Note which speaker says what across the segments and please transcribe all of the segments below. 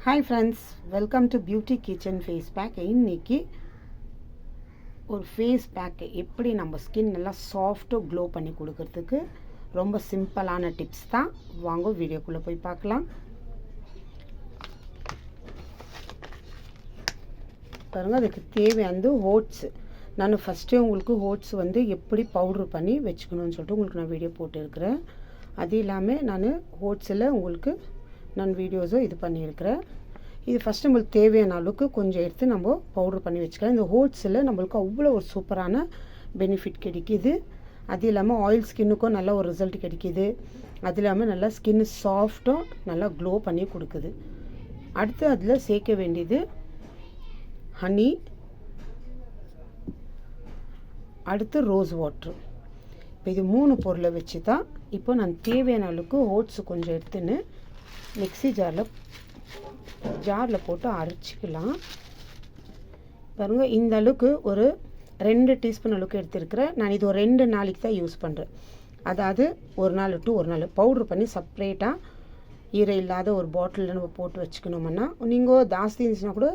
Speaker 1: Hi friends, welcome to beauty kitchen face pack. இன்றைக்கி ஒரு face pack எப்படி நம்ம ஸ்கின் நல்லா சாஃப்டாக க்ளோ பண்ணி கொடுக்கறதுக்கு ரொம்ப சிம்பிளான டிப்ஸ் தான். வாங்க வீடியோக்குள்ளே போய் பார்க்கலாம். பாருங்கள், அதுக்கு தேவையானது ஓட்ஸு. நான் ஃபஸ்ட்டே உங்களுக்கு ஓட்ஸ் எப்படி பவுட்ரு பண்ணி வச்சுக்கணும்னு சொல்லிட்டு உங்களுக்கு நான் வீடியோ போட்டுருக்கிறேன். அது இல்லாமல் நான் ஓட்ஸில் நான் வீடியோஸும் இது பண்ணியிருக்கிறேன். இது ஃபஸ்ட்டு நம்மளுக்கு தேவையான அளவுக்கு கொஞ்சம் எடுத்து நம்ம பவுட்ரு பண்ணி வச்சுக்கலாம். இந்த ஓட்ஸில் நம்மளுக்கு அவ்வளோ ஒரு சூப்பரான பெனிஃபிட் கிடைக்கிது. அது இல்லாமல் ஆயில் ஸ்கின்னுக்கும் நல்ல ஒரு ரிசல்ட் கிடைக்கிது. அது இல்லாமல் நல்லா ஸ்கின்னு சாஃப்டும் நல்லா க்ளோ பண்ணி கொடுக்குது. அடுத்து அதில் சேர்க்க வேண்டியது ஹனி, அடுத்து ரோஸ் வாட்ரு. இப்போ இது 3 பொருளை வச்சு தான் இப்போ நான் தேவையான அளவுக்கு ஓட்ஸு கொஞ்சம் எடுத்துன்னு மிக்ஸி ஜாரில் போட்டு அரைச்சிக்கலாம். பாருங்கள், இந்த அளவுக்கு ஒரு 2 டீஸ்பூன் அளவுக்கு எடுத்துருக்கிறேன். நான் இது ஒரு 2 நாளைக்கு தான் யூஸ் பண்ணுறேன். அதாவது ஒரு நாள் விட்டு ஒரு நாள் பவுட்ரு பண்ணி செப்ரேட்டாக ஈரம் இல்லாத ஒரு பாட்டிலில் நம்ம போட்டு வச்சுக்கணும்னா, நீங்கள் ஜாஸ்தி இருந்துச்சுன்னா கூட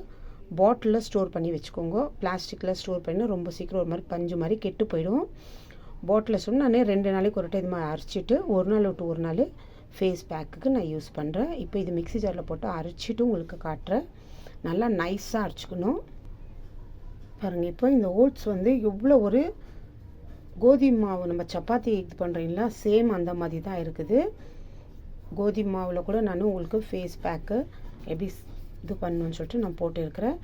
Speaker 1: பாட்டிலில் ஸ்டோர் பண்ணி வச்சுக்கோங்க. பிளாஸ்டிக்கில் ஸ்டோர் பண்ணி ரொம்ப சீக்கிரம் ஒரு மாதிரி பஞ்சு மாதிரி கெட்டு போயிடும். பாட்டிலில் சொன்னால் நான் 2 நாளைக்கு ஒரு டைம் இது மாதிரி அரைச்சிட்டு ஒரு நாள் விட்டு ஒரு நாள் ஃபேஸ் பேக்குக்கு நான் யூஸ் பண்ணுறேன். இப்போ இது மிக்ஸி ஜாரில் போட்டு அரைச்சிட்டு உங்களுக்கு காட்டுறேன். நல்லா நைஸாக அரைச்சிக்கணும். பாருங்கள், இப்போ இந்த ஓட்ஸ் எவ்வளோ ஒரு கோதுமை மாவு நம்ம சப்பாத்தி இது பண்ணுறீங்களா, சேம் அந்த மாதிரி தான் இருக்குது. கோதுமை மாவில் கூட நான் உங்களுக்கு ஃபேஸ் பேக்கு எப்படி இது பண்ணணும்னு சொல்லிட்டு நான் போட்டுருக்கிறேன்.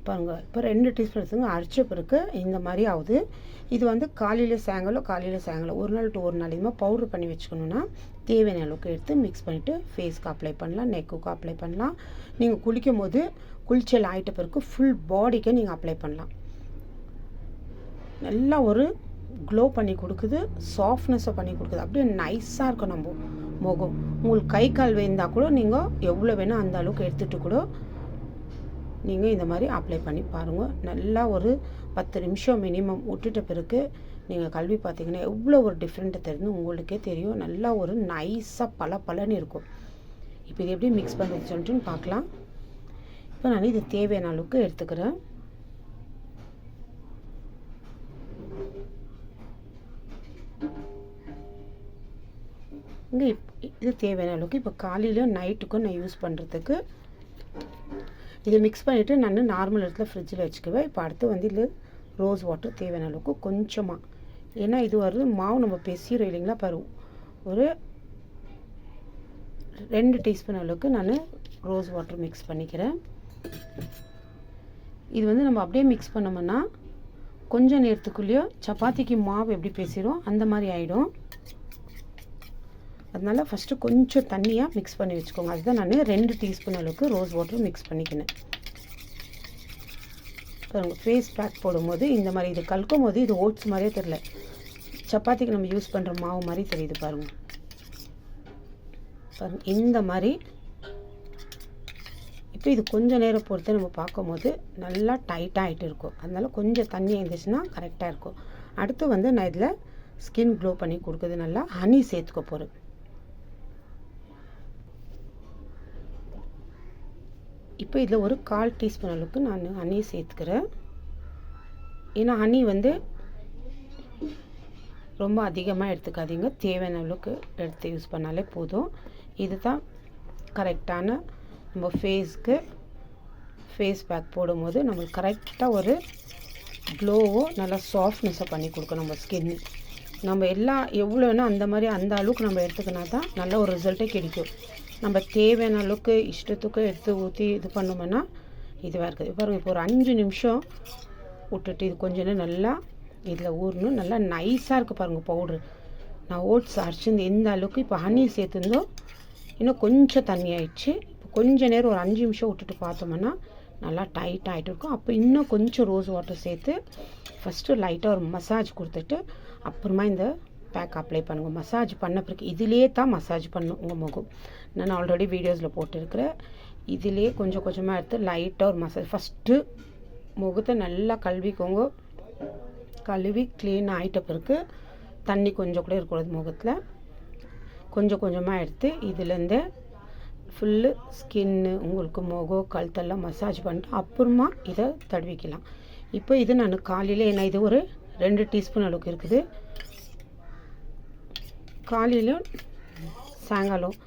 Speaker 1: பாருங்கள், இப்போ 2 டீஸ்பூன் எடுத்துங்க. அரைச்ச பிறகு இந்த மாதிரி ஆகுது. இது காலையில் சாயங்காலம் ஒரு நாள் டு ஒரு நாள் இதுமாதிரி பவுட்ரு பண்ணி வச்சுக்கணுன்னா தேவையான அளவுக்கு எடுத்து மிக்ஸ் பண்ணிவிட்டு ஃபேஸ்க்கு அப்ளை பண்ணலாம், நெக்குக்கு அப்ளை பண்ணலாம். நீங்கள் குளிக்கும் போது குளிச்சல் ஆகிட்ட பிறகு ஃபுல் பாடிக்கு நீங்கள் அப்ளை பண்ணலாம். நல்லா ஒரு க்ளோ பண்ணி கொடுக்குது, சாஃப்ட்னஸை பண்ணி கொடுக்குது. அப்படியே நைஸாக இருக்கும் நம்ம முகம். உங்களுக்கு கை கால் வேந்தால் கூட நீங்கள் எவ்வளோ வேணால் அந்த அளவுக்கு எடுத்துகிட்டு கூட நீங்கள் இந்த மாதிரி அப்ளை பண்ணி பாருங்கள். நல்லா ஒரு 10 நிமிஷம் மினிமம் விட்டுட்ட பிறகு நீங்கள் கல்வி பார்த்தீங்கன்னா எவ்வளோ ஒரு டிஃப்ரெண்ட்டு தெரிஞ்சு உங்களுக்கே தெரியும். நல்லா ஒரு நைஸாக பலன்னு இருக்கும். இப்போ இது எப்படி மிக்ஸ் பண்ணுறது சொல்லிட்டு பார்க்கலாம். இப்போ நான் இது தேவையான அளவுக்கு எடுத்துக்கிறேன். இங்கே இது தேவையான அளவுக்கு இப்போ காலையிலும் நைட்டுக்கும் நான் யூஸ் பண்ணுறதுக்கு இதை மிக்ஸ் பண்ணிவிட்டு நான் நார்மல் இடத்துல ஃப்ரிட்ஜில் வச்சுக்குவேன். இப்போ அடுத்து இது ரோஸ் வாட்டர் தேவையான அளவுக்கு கொஞ்சமாக, ஏன்னா இது மாவு நம்ம பேசிடுறோம் இல்லைங்களா. பாரு, ஒரு 2 டீஸ்பூன் அளவுக்கு நான் ரோஸ் வாட்டர் மிக்ஸ் பண்ணிக்கிறேன். இது நம்ம அப்படியே மிக்ஸ் பண்ணோம்னா கொஞ்சம் நேரத்துக்குள்ளேயோ சப்பாத்திக்கு மாவு எப்படி பேசிடும் அந்த மாதிரி ஆகிடும். அதனால் ஃபஸ்ட்டு கொஞ்சம் தண்ணியாக மிக்ஸ் பண்ணி வச்சுக்கோங்க. அதுதான் நான் 2 டீஸ்பூன் அளவுக்கு ரோஸ் வாட்டர் மிக்ஸ் பண்ணிக்கினேன். பாருங்கள், ஃபேஸ் பேக் போடும்போது இந்த மாதிரி இது கலக்கும் போது இது ஓட்ஸ் மாதிரியே தெரியல, சப்பாத்திக்கு நம்ம யூஸ் பண்ணுற மாவு மாதிரி தெரியுது. பாருங்கள் இந்த மாதிரி. இப்போ இது கொஞ்சம் நேரம் பொறுத்து நம்ம பார்க்கும்போது நல்லா டைட்டாக ஆகிட்டு இருக்கும். அதனால் கொஞ்சம் தண்ணி இருந்துச்சுன்னா கரெக்டாக இருக்கும். அடுத்து நான் இதில் ஸ்கின் க்ளோ பண்ணி கொடுக்குறது நல்லா ஹனி சேர்த்துக்க போகிறேன். இப்போ இதில் ஒரு 1/4 டீஸ்பூன் அளவுக்கு நான் ஹனி சேர்த்துக்கிறேன். ஏன்னா ஹனி ரொம்ப அதிகமாக எடுத்துக்காதீங்க, தேவையான அளவுக்கு எடுத்து யூஸ் பண்ணாலே போதும். இது தான் கரெக்டான நம்ம ஃபேஸ்க்கு ஃபேஸ் பேக் போடும்போது நம்மளுக்கு கரெக்டாக ஒரு க்ளோவோ நல்லா சாஃப்ட்னஸை பண்ணி கொடுக்கும் நம்ம ஸ்கின்னு. நம்ம எவ்வளோ வேணால் அந்த மாதிரி அந்த அளவுக்கு நம்ம எடுத்துக்கினா தான் நல்ல ஒரு ரிசல்ட்டே கிடைக்கும். நம்ம தேவையான அளவுக்கு இஷ்டத்துக்கு எடுத்து ஊற்றி இது பண்ணோம்னா இதுவாக இருக்குது. பாருங்கள், இப்போ ஒரு 5 நிமிஷம் விட்டுட்டு இது கொஞ்சம் நேரம் நல்லா இதில் ஊறணும். நல்லா நைஸாக இருக்குது பாருங்கள் பவுட்ரு. நான் ஓட்ஸ் அரைச்சிருந்து எந்த அளவுக்கு இப்போ ஹனி சேர்த்துருந்தோ இன்னும் கொஞ்சம் தண்ணி ஆயிடுச்சு. இப்போ கொஞ்சம் நேரம் ஒரு 5 நிமிஷம் விட்டுட்டு பார்த்தோம்னா நல்லா டைட்டாக ஆகிட்டு இருக்கும். அப்போ இன்னும் கொஞ்சம் ரோஸ் வாட்டர் சேர்த்து ஃபஸ்ட்டு லைட்டாக ஒரு மசாஜ் கொடுத்துட்டு அப்புறமா இந்த பேக் அப்ளை பண்ணுங்கள். மசாஜ் பண்ண பிறகு இதிலே தான் மசாஜ் பண்ணணும் உங்கள் முகம். நான் ஆல்ரெடி வீடியோஸில் போட்டிருக்கிறேன். இதிலே கொஞ்சம் கொஞ்சமாக எடுத்து லைட்டாக ஒரு மசாஜ். ஃபஸ்ட்டு முகத்தை நல்லா கழுவிக்கோங்க. கழுவி க்ளீன் ஆகிட்ட பிறகு தண்ணி கொஞ்சம் கூட இருக்கக்கூடாது முகத்தில். கொஞ்சம் கொஞ்சமாக எடுத்து இதுலேருந்து ஃபுல்லு ஸ்கின்னு உங்களுக்கு முகம் கழுத்தெல்லாம் மசாஜ் பண்ணிட்டு அப்புறமா இதை தடவிக்கலாம். இப்போ இது நான் காலையில் என்ன இது ஒரு 2 டீஸ்பூன் அளவுக்கு இருக்குது. காலையிலும் சாயங்காலம்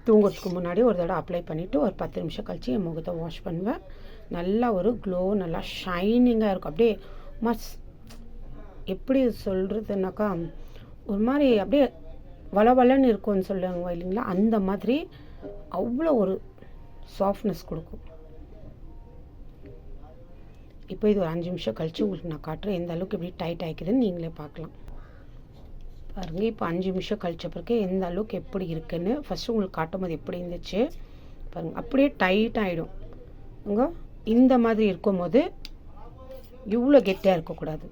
Speaker 1: தூங்குறதுக்கு முன்னாடி ஒரு தடவை அப்ளை பண்ணிவிட்டு ஒரு 10 நிமிஷம் கழித்து என் முகத்தை வாஷ் பண்ணுவேன். நல்லா ஒரு க்ளோ, நல்லா ஷைனிங்காக இருக்கும். அப்படியே எப்படி சொல்கிறதுனாக்கா ஒரு மாதிரி அப்படியே வளவலன்னு இருக்கும்னு சொல்லுவாங்க இல்லைங்களா, அந்த மாதிரி அவ்வளோ ஒரு சாஃப்ட்னஸ் கொடுக்கும். இப்போ இது ஒரு 5 நிமிஷம் கழித்து உங்களுக்கு நான் காட்டுறேன் எந்த அளவுக்கு எப்படி டைட் ஆகிக்குதுன்னு நீங்களே பார்க்கலாம். பாருங்கள், இப்போ 5 நிமிஷம் கழிச்ச பிறகு எந்த அளவுக்கு எப்படி இருக்குன்னு ஃபஸ்ட்டு உங்களுக்கு காட்டும் போது எப்படி இருந்துச்சு பாருங்கள். அப்படியே டைட் ஆகிடும். உங்க இந்த மாதிரி இருக்கும் போது இவ்வளோ கெட்டியாக இருக்கக்கூடாது.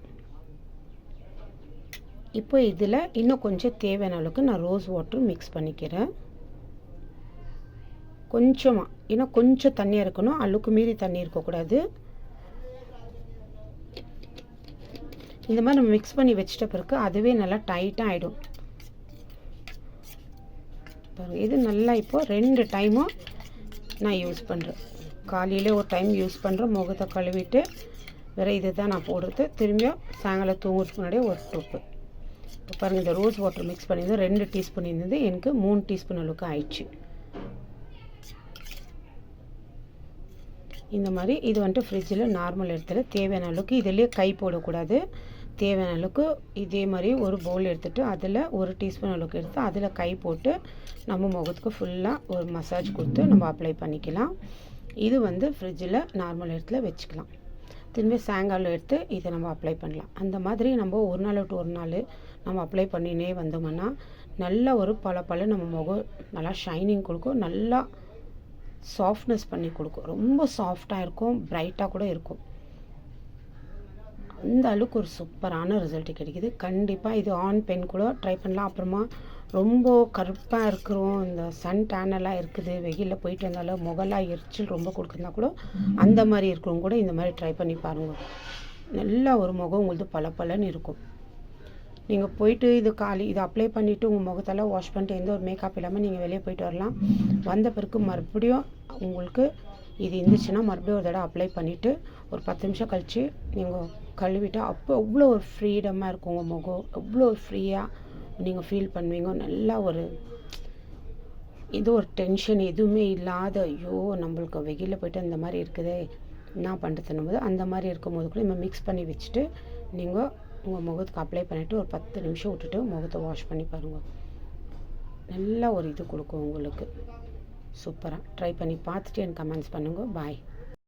Speaker 1: இப்போ இதில் இன்னும் கொஞ்சம் தேவையான அளவுக்கு நான் ரோஸ் வாட்டர் மிக்ஸ் பண்ணிக்கிறேன். கொஞ்சமாக, இன்னும் கொஞ்சம் தண்ணியாக இருக்கணும், அளவுக்கு மீறி தண்ணி இருக்கக்கூடாது. இந்த மாதிரி நம்ம மிக்ஸ் பண்ணி வச்சிட்ட பிறகு அதுவே நல்லா டைட்டாக ஆகிடும் பாருங்கள். இது நல்லா இப்போது 2 டைமும் நான் யூஸ் பண்ணுறேன். காலையில் ஒரு டைம் யூஸ் பண்ணுறேன், முகத்தை கழுவிட்டு வேறு இது தான் நான் போடுறது. திரும்பியும் சாயங்காலம் தூங்குறதுக்கு முன்னாடியே ஒரு ட்ரிப்பு. இப்போ பாருங்கள், இந்த ரோஸ் வாட்டர் மிக்ஸ் பண்ணியிருந்தது 2 டீஸ்பூன் இருந்தது, எனக்கு 3 டீஸ்பூன் அளவுக்கு ஆயிடுச்சு. இந்த மாதிரி இது வந்துட்டு ஃப்ரிட்ஜில் நார்மல் இடத்துல தேவையான அளவுக்கு இதிலே கை போடக்கூடாது. தேவையான அளவுக்கு இதே மாதிரி ஒரு பவுல் எடுத்துகிட்டு அதில் 1 டீஸ்பூன் அளவுக்கு எடுத்து அதில் கை போட்டு நம்ம முகத்துக்கு ஃபுல்லாக ஒரு மசாஜ் கொடுத்து நம்ம அப்ளை பண்ணிக்கலாம். இது வந்து ஃப்ரிட்ஜில் நார்மல் இடத்துல வச்சுக்கலாம். திரும்பி சாயங்காலம் எடுத்து இதை நம்ம அப்ளை பண்ணலாம். அந்த மாதிரி நம்ம ஒரு நாள் விட்டு ஒரு நாள் நம்ம அப்ளை பண்ணினே வந்தோம்னா நல்ல ஒரு பல நம்ம முகம் நல்லா ஷைனிங் கொடுக்கும், நல்லா சாஃப்ட்னஸ் பண்ணி கொடுக்கும். ரொம்ப சாஃப்டாக இருக்கும், பிரைட்டாக கூட இருக்கும். அந்த அளவுக்கு ஒரு சூப்பரான ரிசல்ட் கிடைக்குது. கண்டிப்பாக இது ஆண் பெண் கூட ட்ரை பண்ணலாம். அப்புறமா ரொம்ப கருப்பாக இருக்கிறோம், இந்த சன் டேனெல்லாம் இருக்குது, வெயிலில் போயிட்டு வந்தாலும் முகலாம் எரிச்சல் ரொம்ப கொடுக்குறதா கூட அந்த மாதிரி இருக்கிறவங்க கூட இந்த மாதிரி ட்ரை பண்ணி பாருங்கள். நல்லா ஒரு முகம் உங்களுக்கு பளபளன்னு இருக்கும். நீங்கள் போயிட்டு இது அப்ளை பண்ணிவிட்டு உங்கள் முகத்தெல்லாம் வாஷ் பண்ணிட்டு எந்த ஒரு மேக்கப் இல்லாமல் நீங்கள் வெளியே போயிட்டு வரலாம். வந்த பிறகு மறுபடியும் உங்களுக்கு இது இருந்துச்சுன்னா மறுபடியும் ஒரு தடவை அப்ளை பண்ணிவிட்டு ஒரு 10 நிமிஷம் கழித்து நீங்கள் கழுவிட்டு அப்போ அவ்வளோ ஒரு ஃப்ரீடமாக இருக்கும் உங்கள் முகம். அவ்வளோ ஒரு ஃப்ரீயாக நீங்கள் ஃபீல் பண்ணுவீங்க. நல்லா ஒரு ஒரு டென்ஷன் எதுவுமே இல்லாத, ஐயோ நம்மளுக்கு வெயிலில் போய்ட்டு அந்த மாதிரி இருக்குதே என்ன பண்ணுறதுன்னும் போது அந்த மாதிரி இருக்கும்போது கூட நம்ம மிக்ஸ் பண்ணி வச்சுட்டு நீங்கள் உங்கள் முகத்துக்கு அப்ளை பண்ணிவிட்டு ஒரு 10 நிமிஷம் விட்டுட்டு முகத்தை வாஷ் பண்ணி பாருங்கள். நல்லா ஒரு இது கொடுக்கும் உங்களுக்கு. சூப்பராக ட்ரை பண்ணி பார்த்துட்டு எனக்கு கமெண்ட்ஸ் பண்ணுங்கள். பாய்.